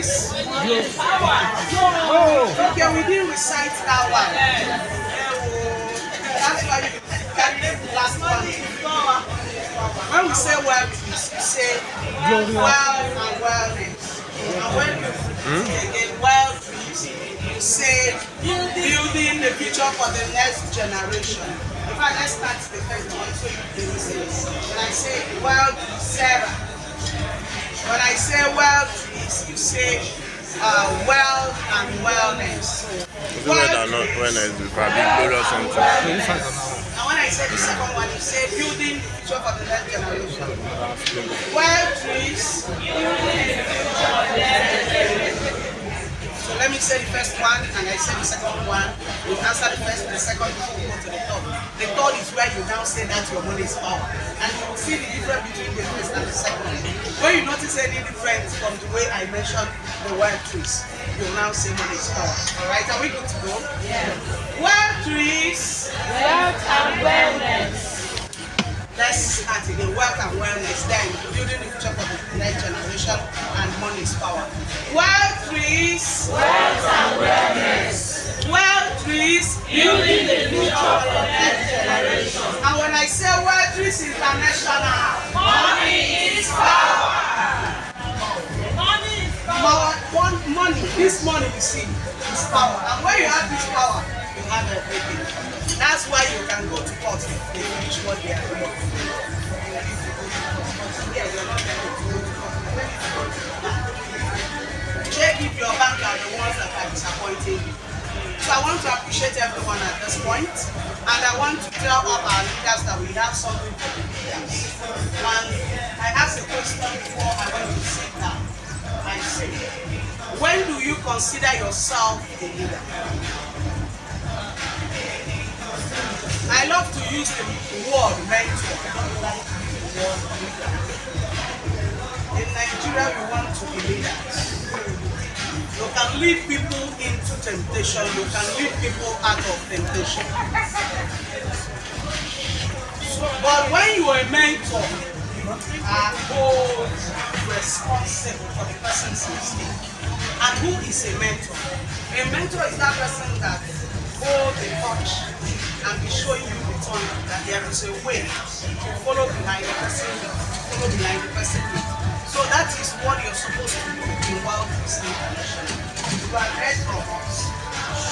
trees. Okay, we didn't recite that one. That's why you carry the last one. When we say well trees, we say well and wellness. And when you again well trees, you say building the future for the next generation. In fact, let's start the first one so you can listen. When I say well Sarah, when I say well trees, you say well and wellness. Well, not wellness, probably glorious something. And when I say the second one, you say building the future for the next generation. Well trees, building the future for the next generation. So let me say the first one, and I say the second one. You answer the first and the second before we go to the third. The third is where you now say that your money is power. And you will see the difference between the first and the second. When you notice any difference from the way I mentioned the word trees, you will now say money is power. Alright, are we good to go? Yeah. Word trees. Wealth and wellness. Let's start again. Wealth and wellness. Then building the future for the next generation and money is power. Wealth trees. Wealth and wellness. Wealth trees. Building the future for the next generation. And when I say Wealth trees international, Money is power. Money is power. money, this money you see is power. And when you have this power, you have everything. That's why you can go to court if they finish what they are doing. Check if your bank are the ones that are disappointing you. So I want to appreciate everyone at this point, and I want to tell all our leaders that we have something for the leaders. And I asked a question before I went to sit down. I say, when do you consider yourself a leader? I love to use the word mentor. I don't like the word leader. In Nigeria, we want to be leaders. You can lead people into temptation. You can lead people out of temptation. But when you are a mentor, you are all responsible for the person's mistake. And who is a mentor? A mentor is that person that holds the touch and be showing you the turn, that there is a way to follow behind the person, So that is what you're supposed to do in Wellthrix International. You are heard from us.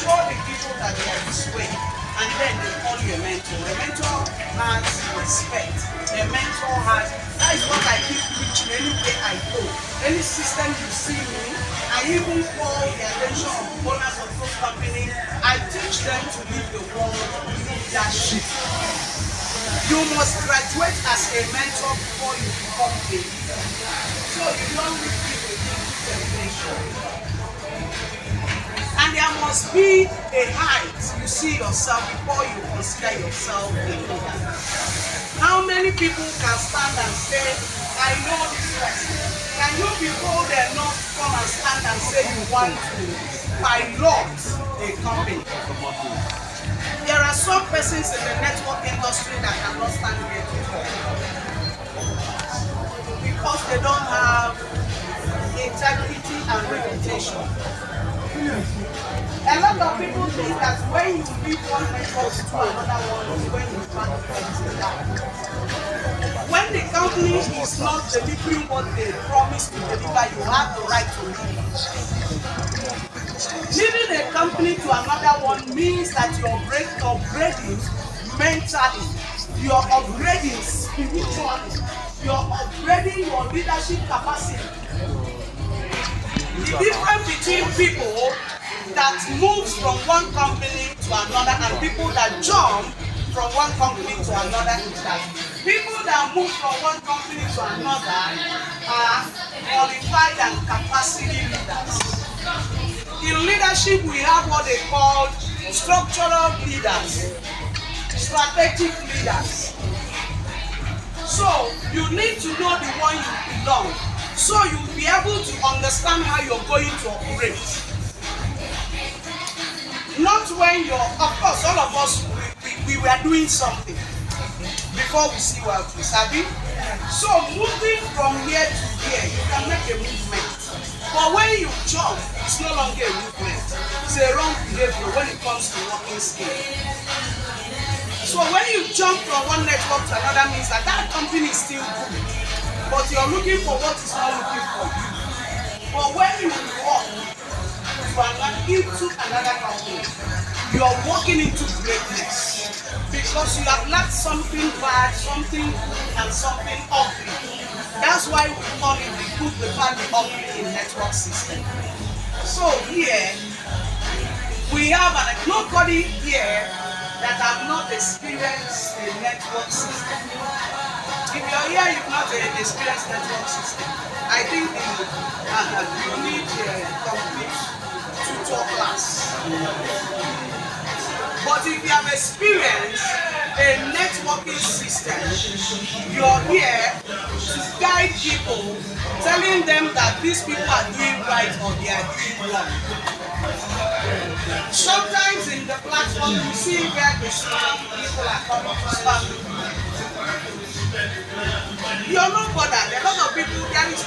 Show the people that they are this way, and then they call you a mentor. A mentor has respect. A mentor has, that is what I keep preaching anywhere I go. Any system you see me, I even call the attention of the owners of those companies. I teach them to live the world leadership. You must graduate as a mentor before you become a leader. So you don't leave people into temptation. And there must be a height you see yourself before you consider yourself a leader. How many people can stand and say, I know this person? Can you be bold enough to come and stand and say you want to pilot a company? There are some persons in the network industry that cannot stand here to talk because they don't have integrity and reputation. A lot of people think that when you leave one network to another one is when you start to down. When the company is not delivering what they promised to deliver, you have the right to leave. Leaving a company to another one means that you're upgrading mentally, you're upgrading spiritually, you're upgrading your leadership capacity. The difference between people that moves from one company to another and people that jump from one company to another is that people that move from one company to another are qualified and capacity leaders. In leadership, we have what they call structural leaders, strategic leaders. So you need to know the one you belong, so you'll be able to understand how you're going to operate. Not when you're, of course, all of us, we were doing something before we see Wellthrix, have you? So moving from here to here, you can make a movement. But when you jump, it's no longer a movement. It's a wrong behavior when it comes to working skill. So when you jump from one network to another means that that company is still good, but you're looking for what is not looking for you. But when you walk into another company, you are walking into greatness because you have learned something bad, something good, and something ugly. That's why we call it the good, the bad, the ugly in network system. So here we have nobody here that have not experienced a network system. If you're here, you've not experienced network system. I think you need a complete tutor class. But if you have experienced a networking system, you're here to guide people, telling them that these people are doing right or they are doing wrong. Sometimes in the platform you see where the people are coming to spam. You're not bothered. A lot of people, there is,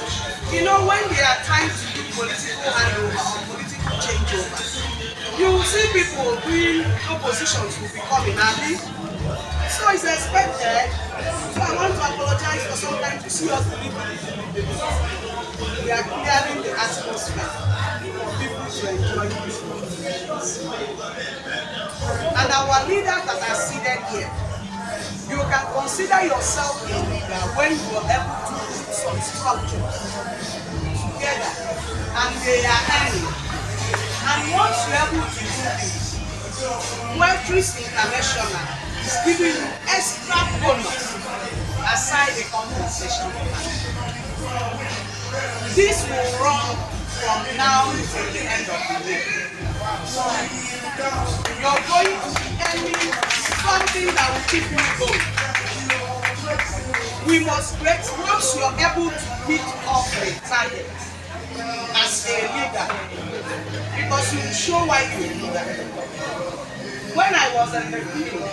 when they are trying to do political handover or political changeover, you will see people doing oppositions will be coming happy. So it's expected. So I want to apologize for sometimes you see us believe we are clearing the atmosphere for people to enjoy this. And our leaders that are seated here, you can consider yourself a leader when you are able to put some structures together and they are earning. And once you're able to do this, Wellthrix International is giving you extra bonus aside the compensation. This will run from now till the end of the day. You're going to be earning something that will keep you going. We must create, once you're able to meet up the target as a leader, because you show why you're a leader. When I was in the field,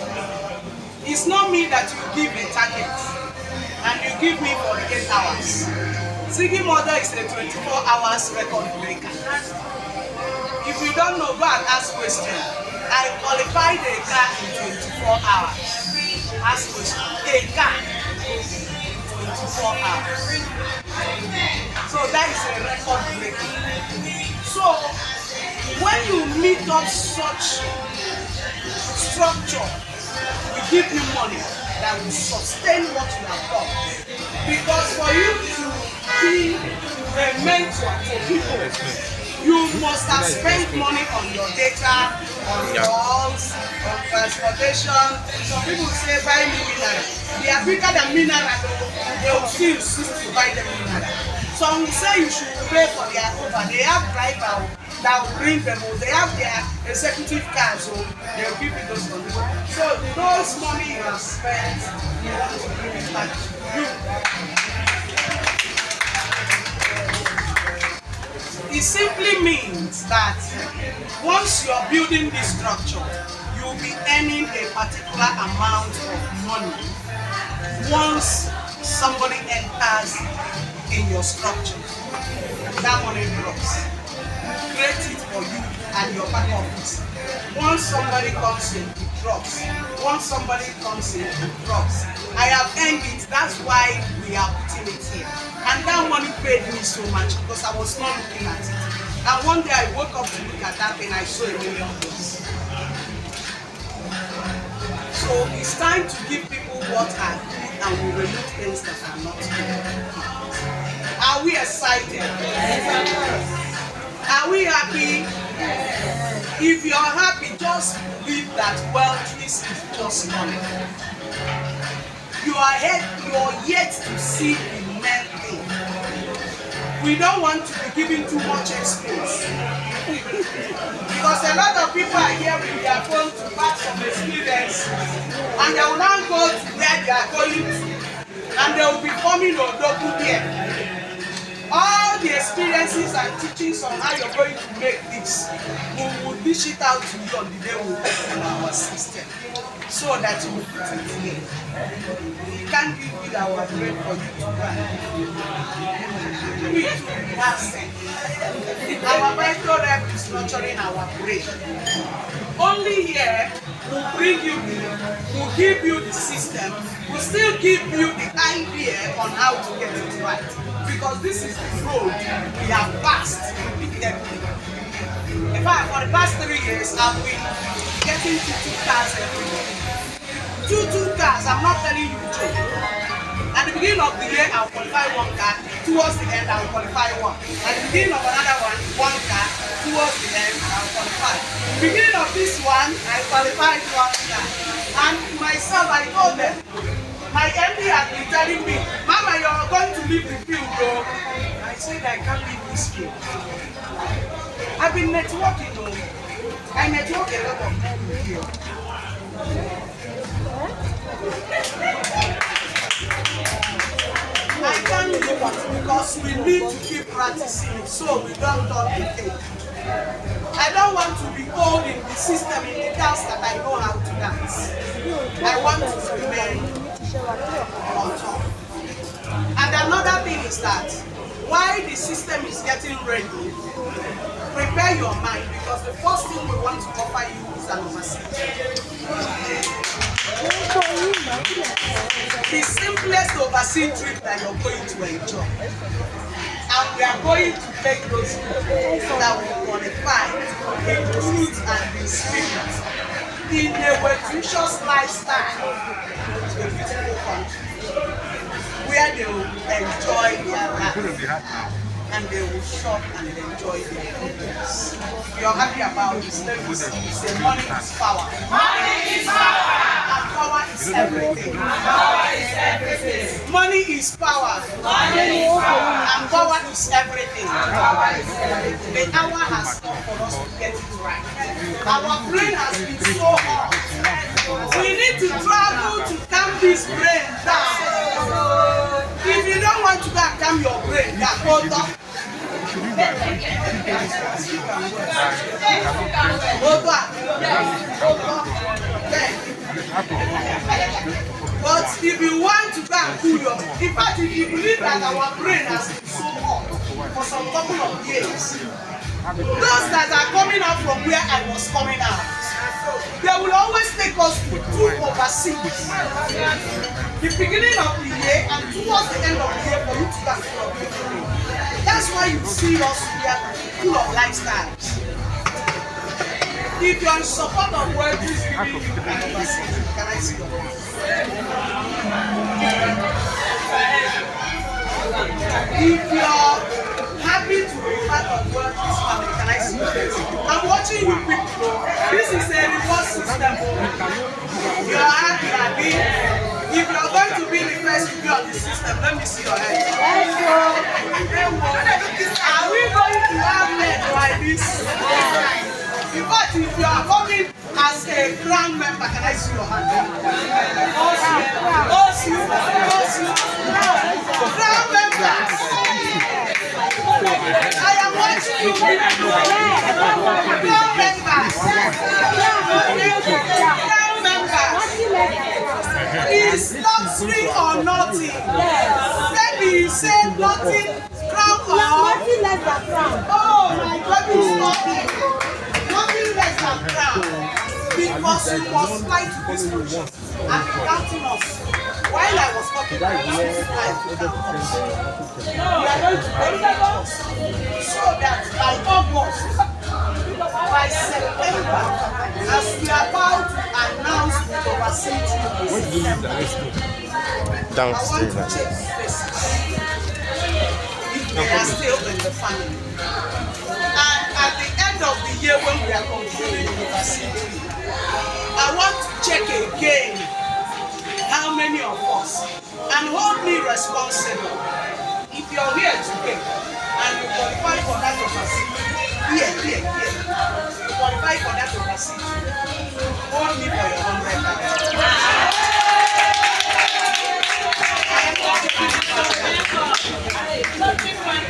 it's not me that you give a target and you give me for 8 hours. Ziggy Mother is a 24 hours record breaker. If you don't know, go and ask questions. I qualified a car in 24 hours. Ask questions. A car in 24 hours. So that is a record breaking. So when you meet up such structure, we give you money that will sustain what you have done. Because for you to be a mentor to people, you must have spent money on your data, on your halls, on transportation. Some people say buy me mineral. They are bigger than mineral, they will still insist to buy the mineral. Some will say you should pay for their Uber. They have driver that will bring them, or they have their executive cars, so they will give you those money. So those money you have spent, you want to give it back to you. It simply means that once you are building this structure, you will be earning a particular amount of money once somebody enters in your structure. That money drops. Create it for you and your back office. Once somebody comes in, it drops. Once somebody comes in, it drops. I have earned it. That's why we are putting it here. And that money paid me so much because I was not looking at it. And one day I woke up to look at that and I saw $1 million. So it's time to give people what are good and we remove things that are not good. Are we excited? Are we happy? If you're happy, just believe that Wellthrix is just money. You are yet to see the main thing. We don't want to be giving too much experience. Because a lot of people are here with their phone to pass some experience and they will now go to where they are going to and they will be forming Odoku here. All the experiences and teachings on how you're going to make this, we will dish it out to you on the day we open our system so that you will put it here. We can't give you our brain for you to run. We have Our mental rep is nurturing our brain. Only here will bring you will give you the system, will still give you the idea on how to get it right. Because this is the road we have passed repeatedly. In fact, for the past 3 years, I've been getting 2 cars every day. 2 cars, I'm not telling you the truth. At the beginning of the year, I'll qualify 1 car. Towards the end, I'll qualify 1. At the beginning of another one car. Towards the end, I'll qualify. Beginning of this one, I qualified 1 car. And myself, I told them, my MD has been telling me, Mama, you're going to leave the field, bro. I said, I can't leave this field. I've been networking, though. I network a lot of people here. I can't leave it because we need to keep practicing so we don't duplicate. I don't want to be old in the system in the dance that I know how to dance. I want to remain on top. And another thing is that while the system is getting ready, prepare your mind because the first thing we want to offer you is an overseas. The simplest overseas trip that you're going to enjoy. And we are going to make those people that will qualify in truth and in spirit, in a nutritious lifestyle to a beautiful country, where they will enjoy their life and they will shop and enjoy their products. If you're happy about this, let me say money is power. Money is power. And power is everything. Power is everything. Money is power. Money is power. And power is everything. Power is everything. The hour has come for us to get it right. Our brain has been so hot. We need to travel to calm this brain down. If you don't want to go and calm your brain down, hold up. But if you want to go and cool your, in fact, if you believe that our brain has been so hot for some couple of years, those that are coming out from where I was coming out, they will always take us to 2 overseas. The beginning of the year and towards the end of the year for you to get full of victory. That's why you see us here full of lifestyles. If you are in support of Wellthrix giving you an overseas, can I see your hand? If you are happy to be part of Wellthrix family, can I see your hand? I'm watching you people. This is a reward system. You are happy. If you are going to be the first to be on the system, let me see your hand. Are we going to have men like this? In fact, if you are coming as a crown member, can I see your hand? Crown members. I am watching you people. Crown members. Crown members. Is luxury or nothing? Maybe you say nothing, crown or nothing less than crown. Oh my God, it's nothing. Nothing less than crown. Because you must fly to this country and be counting us. While I was talking, I was flying to count us. We are going to benefit us so that by August, by September, as we are about to announce the overseas trip in September, I want to check faces if they are still in the family. And at the end of the year when we are concluding the overseas trip, I want to check again how many of us and hold me responsible. If you're here today and you qualify for that overseas trip, here. You qualify for that overseas. Hold me for your 100.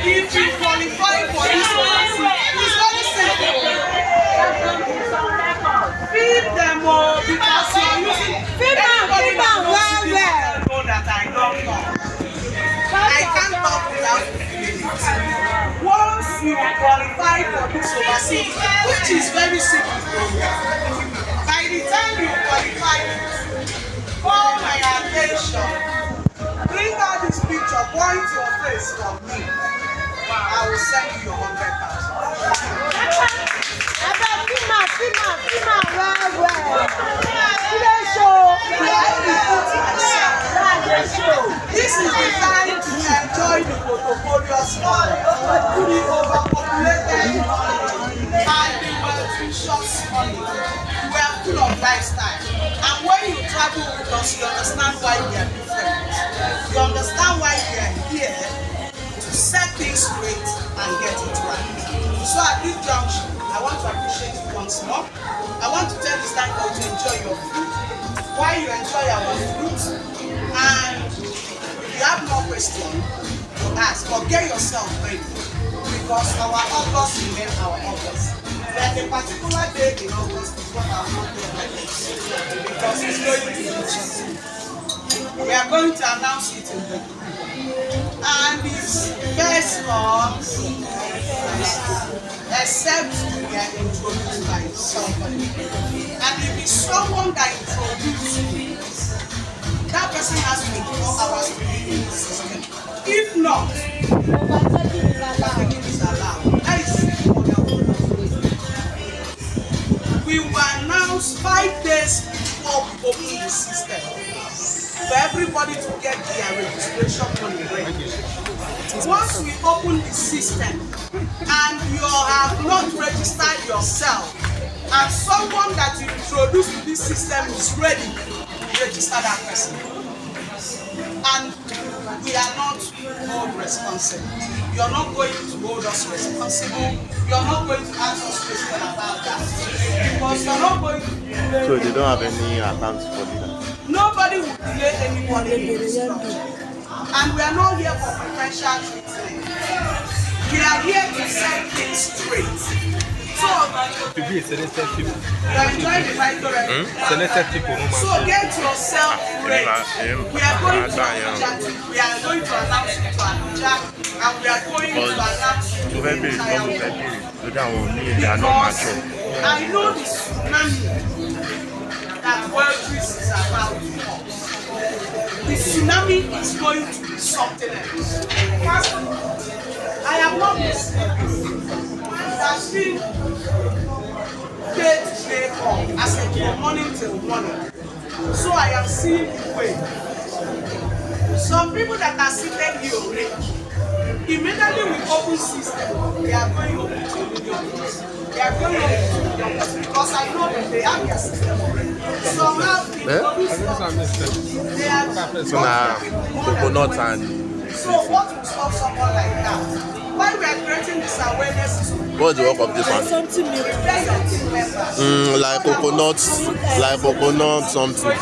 If you qualify for this overseas, it's very simple. Feed them all because you're using. Everybody that knows that I don't know. I can't talk without feeling it. Once you qualify for this overseas, which is very simple. By the time you qualify, call my attention. Bring out this picture, point your face for me. I will send you your 100,000. This is the time to enjoy the portfolios money, the overpopulated money, and the well-nutritious money. We are full of lifestyle. And when you travel with us, you understand why we are different. You understand why we are here to set things straight and get it right. So at this junction, I want to appreciate you once more. I want to tell you it's time for you to enjoy your food. While you enjoy our food, and if you have more questions to ask, or get yourself ready, because our August remains our August. There's a particular day in August is what our birthday is, because it's going to be interesting. We are going to announce it in the group. And it's first comes, except we are introduced by somebody. And if it's someone that introduces you, that person has 24 hours to be in the system. If not, overtaking is allowed. That is we will announce 5 days before we open the system for everybody to get their registration money ready. Once we open the system and you have not registered yourself and someone that you introduce to this system is ready, register that person. And we are not held responsible. You are not going to hold us responsible. You are not going to ask us questions about that. Because you are not going to delay. So they don't have any accounts for that? Nobody will delay anybody in this structure. And we are not here for preferential treatment. We are here to set things straight. So, to be a selected people. you are enjoying the title, right? Selected people. So get yourself ready. We are going to Abuja. We are going to announce it to Abuja, and we are going to announce it to the entire world. Because I know the tsunami that Wellthrix is about to cause. The tsunami is going to be something else. First, I am not mistaken. It has been day to day on, as from morning till morning. So I am seeing the way. Some people that are seated here already, immediately we open system, they are going over to millions. They are going over to millions because I know that they have their system already. Some have been they are coconut and so what will stop someone like that? Why we are creating this awareness is what's the work of this one? Something new. Like coconut something.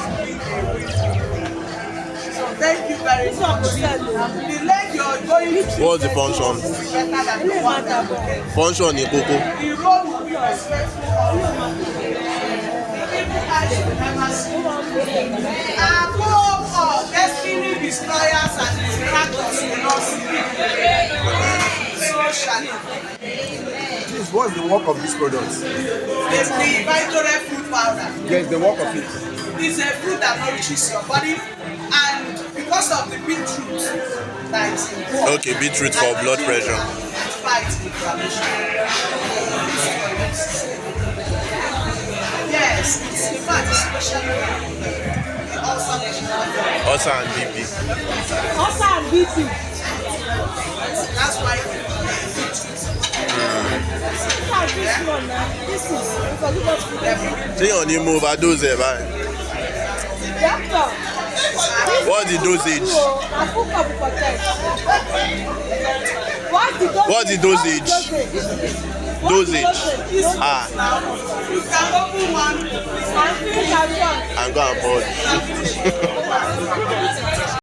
Thank you very much. The leg you're going to What's the function? is better than the one that you get. Function in cocoa. The road will be respectful of people I should never see. Above all, destiny destroyers and distractors will not see. So shall it. Please, what's the work of this product? It's the Wellthrix fruit powder. Yes, the work of it. It's a fruit that nourishes your body, and because of the beetroot that is involved. Okay, beetroot for blood pressure. It fights inflammation. Yes, it's in fact especially Also and BP. Also, I'm beating. that's why This one now. This is forget what food. Say on you move overdose bye. Doctor. What's the dosage? I full cup for test. What's the dosage? Dosage. Ah, you can open one I finish at one. and go and board.